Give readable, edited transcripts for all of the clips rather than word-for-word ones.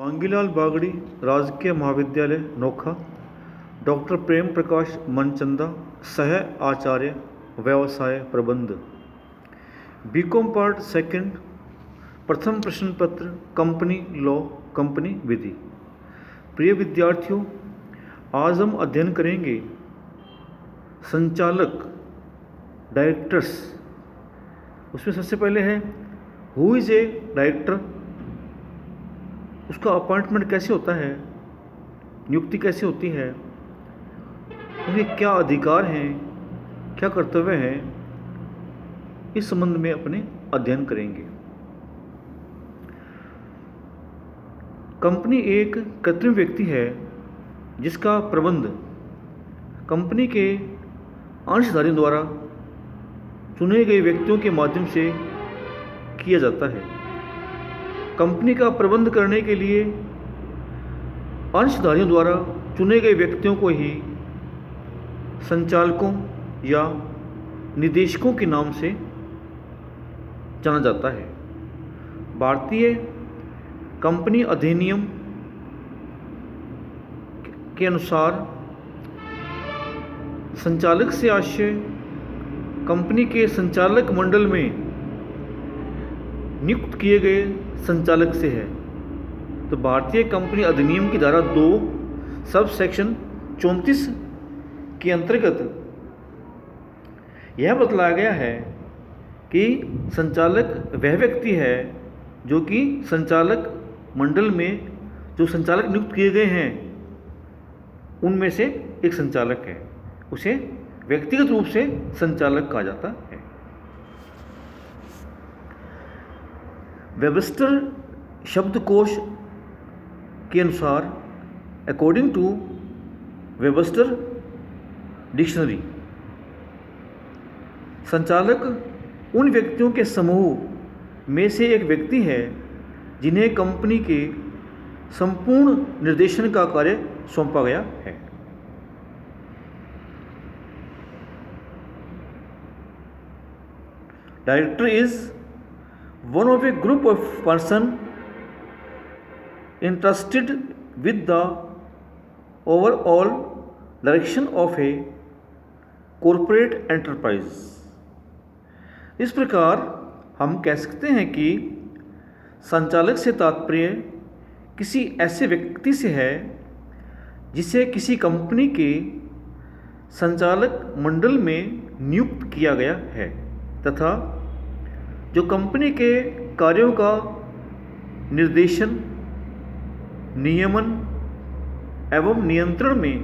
वांगीलाल बागड़ी, राजकीय महाविद्यालय नोखा, डॉक्टर प्रेम प्रकाश मनचंदा, सह आचार्य व्यवसाय प्रबंध, बीकॉम पार्ट सेकंड, प्रथम प्रश्न पत्र, कंपनी लॉ, कंपनी विधि। प्रिय विद्यार्थियों, आज हम अध्ययन करेंगे संचालक, डायरेक्टर्स। उसमें सबसे पहले है हु इज ए डायरेक्टर, उसका अपॉइंटमेंट कैसे होता है, नियुक्ति कैसे होती है, उनके क्या अधिकार हैं, क्या कर्तव्य हैं, इस संबंध में अपने अध्ययन करेंगे। कंपनी एक कृत्रिम व्यक्ति है जिसका प्रबंध कंपनी के अंशधारियों द्वारा चुने गए व्यक्तियों के माध्यम से किया जाता है। कंपनी का प्रबंध करने के लिए अंशधारियों द्वारा चुने गए व्यक्तियों को ही संचालकों या निदेशकों के नाम से जाना जाता है। भारतीय कंपनी अधिनियम के अनुसार संचालक से आशय कंपनी के संचालक मंडल में नियुक्त किए गए संचालक से है। तो भारतीय कंपनी अधिनियम की धारा 2 सब सेक्शन 34 के अंतर्गत यह बतलाया गया है कि संचालक वह व्यक्ति है जो कि संचालक मंडल में जो संचालक नियुक्त किए गए हैं उनमें से एक संचालक है। उसे व्यक्तिगत रूप से संचालक कहा जाता है। वेबस्टर शब्दकोश के अनुसार, अकॉर्डिंग टू वेबस्टर डिक्शनरी, संचालक उन व्यक्तियों के समूह में से एक व्यक्ति है जिन्हें कंपनी के संपूर्ण निर्देशन का कार्य सौंपा गया है। Director is one of a group of person entrusted with the overall direction of a corporate enterprise। इस प्रकार हम कह सकते हैं कि संचालक से तात्पर्य किसी ऐसे व्यक्ति से है जिसे किसी कंपनी के संचालक मंडल में नियुक्त किया गया है तथा जो कंपनी के कार्यों का निर्देशन, नियमन एवं नियंत्रण में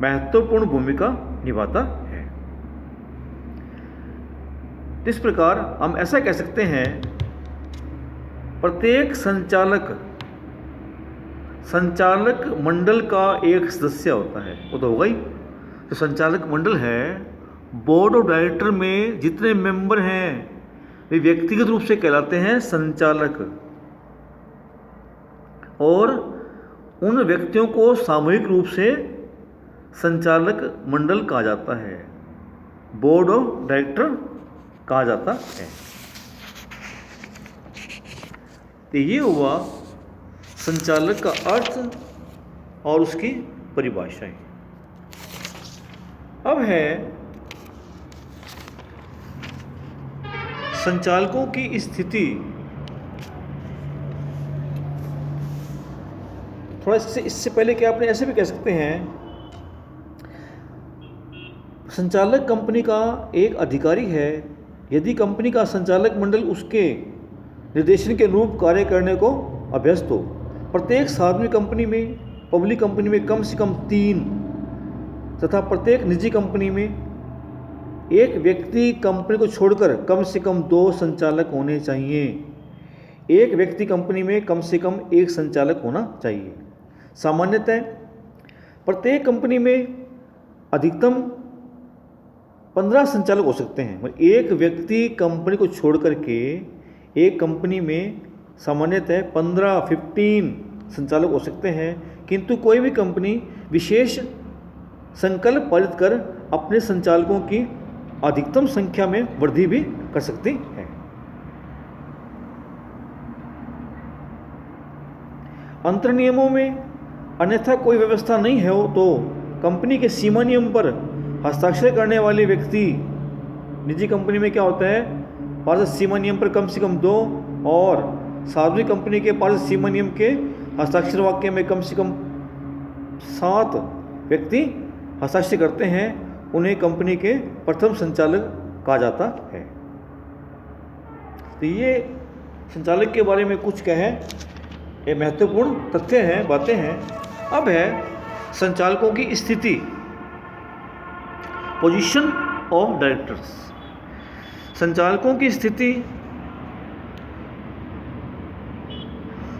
महत्वपूर्ण भूमिका निभाता है। इस प्रकार हम ऐसा कह सकते हैं, प्रत्येक संचालक मंडल का एक सदस्य होता है। वो तो होगा ही। तो संचालक मंडल है, बोर्ड ऑफ डायरेक्टर में जितने मेंबर हैं वे व्यक्तिगत रूप से कहलाते हैं संचालक, और उन व्यक्तियों को सामूहिक रूप से संचालक मंडल कहा जाता है, बोर्ड ऑफ डायरेक्टर कहा जाता है। तो ये हुआ संचालक का अर्थ और उसकी परिभाषाएं। अब है संचालकों की स्थिति। थोड़ा इससे पहले क्या आपने ऐसे भी कह सकते हैं, संचालक कंपनी का एक अधिकारी है यदि कंपनी का संचालक मंडल उसके निर्देशन के अनुरूप कार्य करने को अभ्यस्त हो। प्रत्येक सार्वजनिक कंपनी में, पब्लिक कंपनी में कम से कम 3 तथा प्रत्येक निजी कंपनी में एक व्यक्ति कंपनी को छोड़कर कम से कम 2 संचालक होने चाहिए। एक व्यक्ति कंपनी में कम से कम 1 संचालक होना चाहिए। सामान्यतः प्रत्येक कंपनी में अधिकतम 15 संचालक हो सकते हैं। एक व्यक्ति कंपनी को छोड़कर के एक कंपनी में सामान्यतः 15 संचालक हो सकते हैं, किंतु कोई भी कंपनी विशेष संकल्प पारित कर अपने संचालकों की अधिकतम संख्या में वृद्धि भी कर सकती है। अंतर नियमों में अन्यथा कोई व्यवस्था नहीं है हो तो कंपनी के सीमा नियम पर हस्ताक्षर करने वाले व्यक्ति, निजी कंपनी में क्या होता है, पारदर्शी सीमा नियम पर कम से कम 2 और सार्वजनिक कंपनी के पारदर्शी सीमा नियम के हस्ताक्षर वाक्य में कम से कम 7 व्यक्ति हस्ताक्षर करते हैं, उन्हें कंपनी के प्रथम संचालक कहा जाता है। तो ये संचालक के बारे में कुछ कहें, ये महत्वपूर्ण तथ्य हैं, बातें हैं। अब है संचालकों की स्थिति, पोजीशन ऑफ डायरेक्टर्स। संचालकों की स्थिति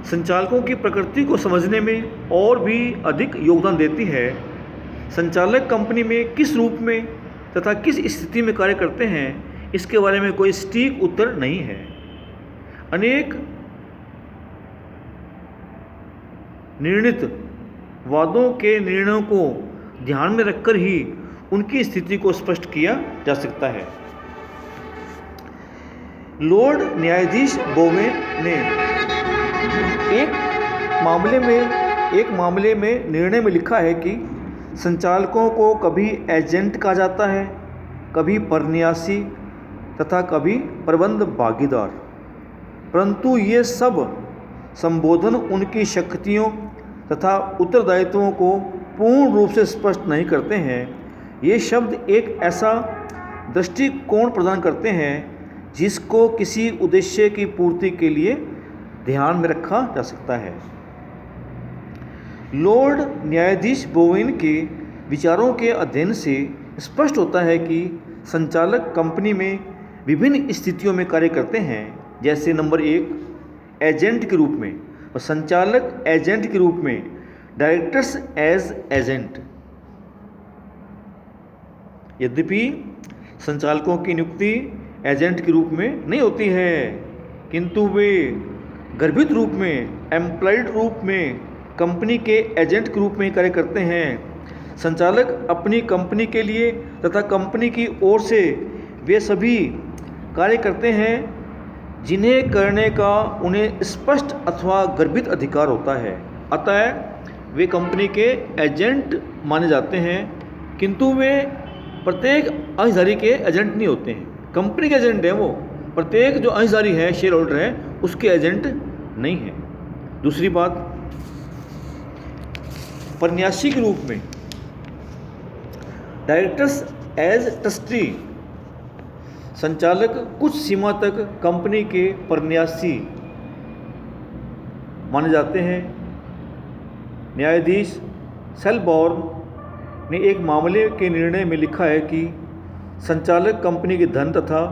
संचालकों की प्रकृति को समझने में और भी अधिक योगदान देती है। संचालक कंपनी में किस रूप में तथा किस स्थिति में कार्य करते हैं, इसके बारे में कोई सटीक उत्तर नहीं है। अनेक निर्णीत वादों के निर्णयों को ध्यान में रखकर ही उनकी स्थिति को स्पष्ट किया जा सकता है। लॉर्ड न्यायाधीश बोवेन ने एक मामले में निर्णय में लिखा है कि संचालकों को कभी एजेंट कहा जाता है, कभी परन्यासी तथा कभी प्रबंध भागीदार, परंतु ये सब संबोधन उनकी शक्तियों तथा उत्तरदायित्वों को पूर्ण रूप से स्पष्ट नहीं करते हैं। ये शब्द एक ऐसा दृष्टिकोण प्रदान करते हैं जिसको किसी उद्देश्य की पूर्ति के लिए ध्यान में रखा जा सकता है। लॉर्ड न्यायाधीश बोवेन के विचारों के अध्ययन से स्पष्ट होता है कि संचालक कंपनी में विभिन्न स्थितियों में कार्य करते हैं, जैसे नंबर 1 एजेंट के रूप में और संचालक एजेंट के रूप में, डायरेक्टर्स एज एजेंट। यद्यपि संचालकों की नियुक्ति एजेंट के रूप में नहीं होती है, किंतु वे गर्भित रूप में, एम्प्लॉयड रूप में कंपनी के एजेंट के रूप में कार्य करते हैं। संचालक अपनी कंपनी के लिए तथा कंपनी की ओर से वे सभी कार्य करते हैं जिन्हें करने का उन्हें स्पष्ट अथवा गर्भित अधिकार होता है। अतः वे कंपनी के एजेंट माने जाते हैं, किंतु वे प्रत्येक अंशधारी के एजेंट नहीं होते हैं। कंपनी के एजेंट है वो, प्रत्येक जो अंशधारी है, शेयर होल्डर है, उसके एजेंट नहीं है। दूसरी बात, परन्यासी के रूप में, डायरेक्टर्स एज ट्रस्टी। संचालक कुछ सीमा तक कंपनी के परन्यासी माने जाते हैं। न्यायाधीश सेलबॉर्न ने एक मामले के निर्णय में लिखा है कि संचालक कंपनी के धन तथा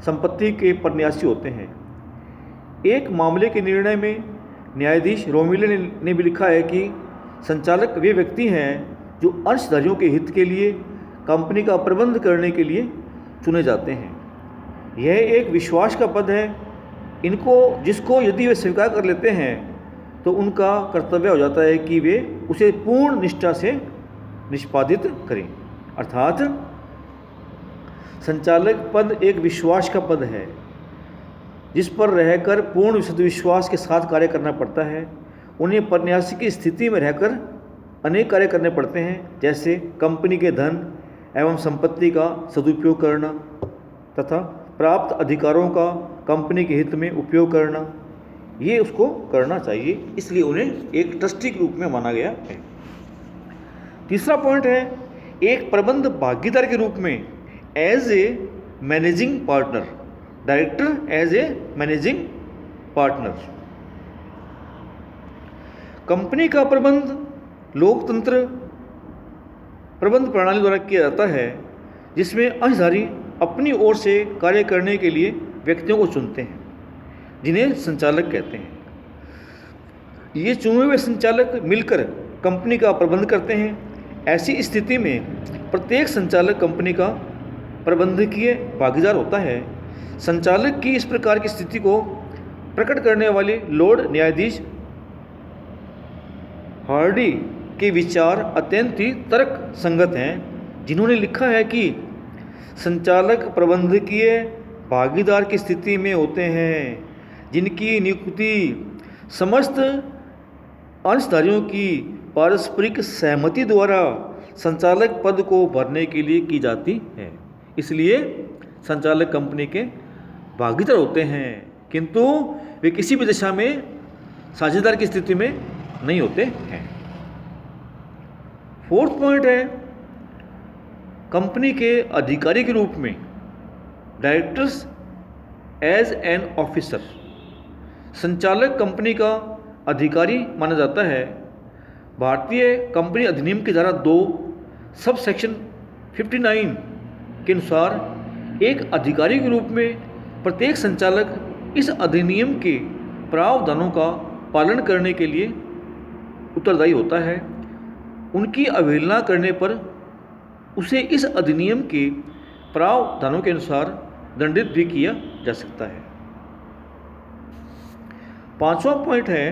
संपत्ति के परन्यासी होते हैं। एक मामले के निर्णय में न्यायाधीश रोमिले ने भी लिखा है कि संचालक वे व्यक्ति हैं जो अंशधारियों के हित के लिए कंपनी का प्रबंध करने के लिए चुने जाते हैं। यह एक विश्वास का पद है, जिसको यदि वे स्वीकार कर लेते हैं तो उनका कर्तव्य हो जाता है कि वे उसे पूर्ण निष्ठा से निष्पादित करें। अर्थात संचालक पद एक विश्वास का पद है जिस पर रहकर पूर्ण विश्वास के साथ कार्य करना पड़ता है। उन्हें परन्यासी की स्थिति में रहकर अनेक कार्य करने पड़ते हैं, जैसे कंपनी के धन एवं संपत्ति का सदुपयोग करना तथा प्राप्त अधिकारों का कंपनी के हित में उपयोग करना। ये उसको करना चाहिए, इसलिए उन्हें एक ट्रस्टी के रूप में माना गया है। तीसरा पॉइंट है एक प्रबंध भागीदार के रूप में, as a managing partner, director as a managing partner. Company का प्रबंध लोकतंत्र प्रबंध प्रणाली द्वारा किया जाता है, जिसमें अंशधारी अपनी ओर से कार्य करने के लिए व्यक्तियों को चुनते हैं, जिन्हें संचालक कहते हैं। ये चुने हुए संचालक मिलकर कंपनी का प्रबंध करते हैं। ऐसी स्थिति में प्रत्येक संचालक कंपनी का प्रबंधकीय भागीदार होता है। संचालक की इस प्रकार की स्थिति को प्रकट करने वाले लॉर्ड न्यायाधीश हार्डी के विचार अत्यंत ही तर्क संगत हैं, जिन्होंने लिखा है कि संचालक प्रबंधकीय भागीदार की स्थिति में होते हैं जिनकी नियुक्ति समस्त अंशधारियों की पारस्परिक सहमति द्वारा संचालक पद को भरने के लिए की जाती है। इसलिए संचालक कंपनी के भागीदार होते हैं, किंतु वे किसी भी दिशा में साझेदार की स्थिति में नहीं होते हैं। फोर्थ पॉइंट है कंपनी के अधिकारी के रूप में डायरेक्टर्स एज एन ऑफिसर। संचालक कंपनी का अधिकारी माना जाता है। भारतीय कंपनी अधिनियम की धारा 2 सब सेक्शन 59 के अनुसार एक अधिकारी के रूप में प्रत्येक संचालक इस अधिनियम के प्रावधानों का पालन करने के लिए उत्तरदायी होता है। उनकी अवहेलना करने पर उसे इस अधिनियम के प्रावधानों के अनुसार दंडित भी किया जा सकता है। पांचवा पॉइंट है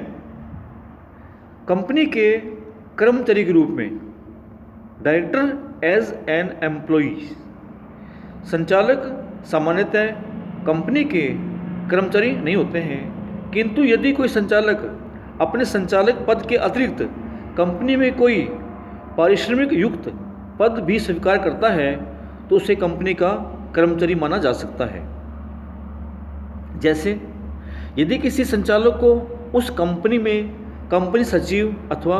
कंपनी के कर्मचारी के रूप में डायरेक्टर एज एन एम्प्लॉई। संचालक सामान्यतः कंपनी के कर्मचारी नहीं होते हैं, किंतु यदि कोई संचालक अपने संचालक पद के अतिरिक्त कंपनी में कोई पारिश्रमिक युक्त पद भी स्वीकार करता है तो उसे कंपनी का कर्मचारी माना जा सकता है। जैसे यदि किसी संचालक को उस कंपनी में कंपनी सचिव अथवा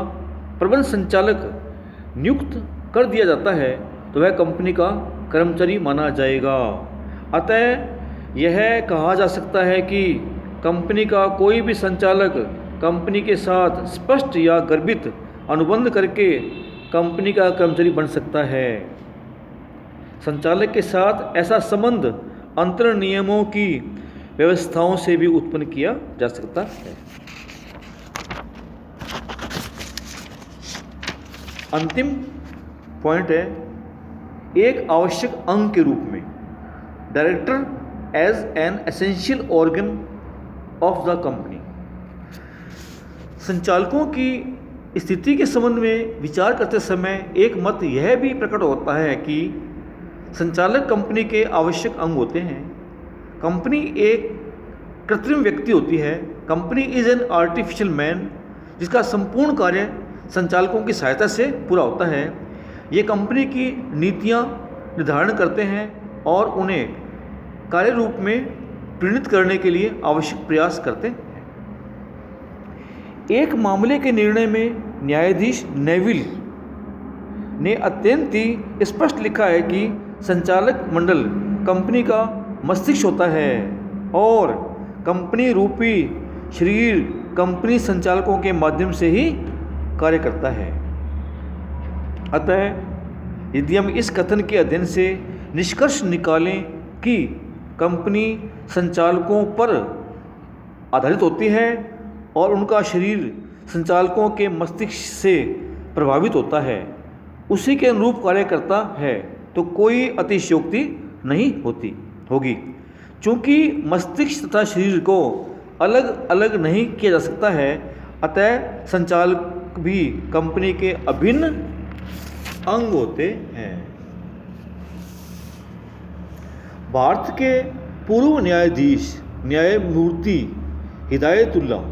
प्रबंध संचालक नियुक्त कर दिया जाता है तो वह कंपनी का कर्मचारी माना जाएगा। अतः यह कहा जा सकता है कि कंपनी का कोई भी संचालक कंपनी के साथ स्पष्ट या गर्भित अनुबंध करके कंपनी का कर्मचारी बन सकता है। संचालक के साथ ऐसा संबंध अंतर नियमों की व्यवस्थाओं से भी उत्पन्न किया जा सकता है। अंतिम पॉइंट है एक आवश्यक अंग के रूप में director as an essential organ of the company. संचालकों की स्थिति के संबंध में विचार करते समय एक मत यह भी प्रकट होता है कि संचालक कंपनी के आवश्यक अंग होते हैं। कंपनी एक कृत्रिम व्यक्ति होती है। Company is an artificial man जिसका संपूर्ण कार्य संचालकों की सहायता से पूरा होता है। ये कंपनी की नीतियाँ निर्धारण करते हैं और उन्हें कार्य रूप में परिणत करने के लिए आवश्यक प्रयास करते हैं। एक मामले के निर्णय में न्यायाधीश नेविल ने अत्यंत ही स्पष्ट लिखा है कि संचालक मंडल कंपनी का मस्तिष्क होता है और कंपनी रूपी शरीर कंपनी संचालकों के माध्यम से ही कार्य करता है। अतः यदि हम इस कथन के अध्ययन से निष्कर्ष निकालें कि कंपनी संचालकों पर आधारित होती है और उनका शरीर संचालकों के मस्तिष्क से प्रभावित होता है, उसी के अनुरूप कार्य करता है, तो कोई अतिशयोक्ति नहीं होगी। चूँकि मस्तिष्क तथा शरीर को अलग अलग नहीं किया जा सकता है, अतः संचालक भी कंपनी के अभिन्न अंग होते हैं। भारत के पूर्व न्यायाधीश न्यायमूर्ति हिदायतुल्लाह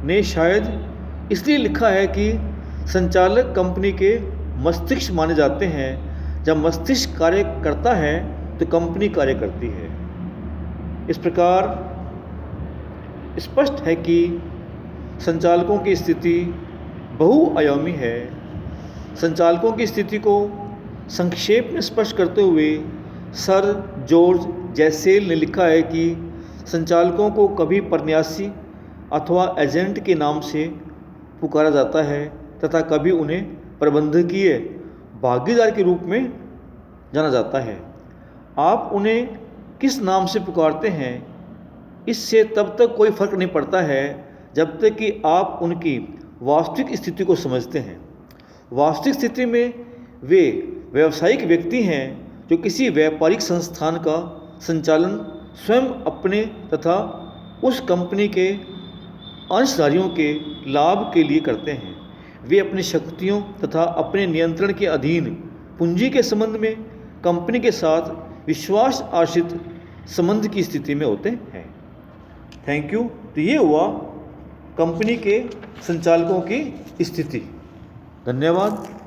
ने शायद इसलिए लिखा है कि संचालक कंपनी के मस्तिष्क माने जाते हैं। जब मस्तिष्क कार्य करता है तो कंपनी कार्य करती है। इस प्रकार स्पष्ट है कि संचालकों की स्थिति बहुआयामी है। संचालकों की स्थिति को संक्षेप में स्पष्ट करते हुए सर जॉर्ज जैसेल ने लिखा है कि संचालकों को कभी परन्यासी अथवा एजेंट के नाम से पुकारा जाता है तथा कभी उन्हें प्रबंधकीय भागीदार के रूप में जाना जाता है। आप उन्हें किस नाम से पुकारते हैं इससे तब तक कोई फर्क नहीं पड़ता है जब तक कि आप उनकी वास्तविक स्थिति को समझते हैं। वास्तविक स्थिति में वे व्यावसायिक व्यक्ति हैं जो किसी व्यापारिक संस्थान का संचालन स्वयं अपने तथा उस कंपनी के अंशधारियों के लाभ के लिए करते हैं। वे अपनी शक्तियों तथा अपने नियंत्रण के अधीन पूंजी के संबंध में कंपनी के साथ विश्वास आश्रित संबंध की स्थिति में होते हैं। Thank you. तो ये हुआ कंपनी के संचालकों की स्थिति। धन्यवाद।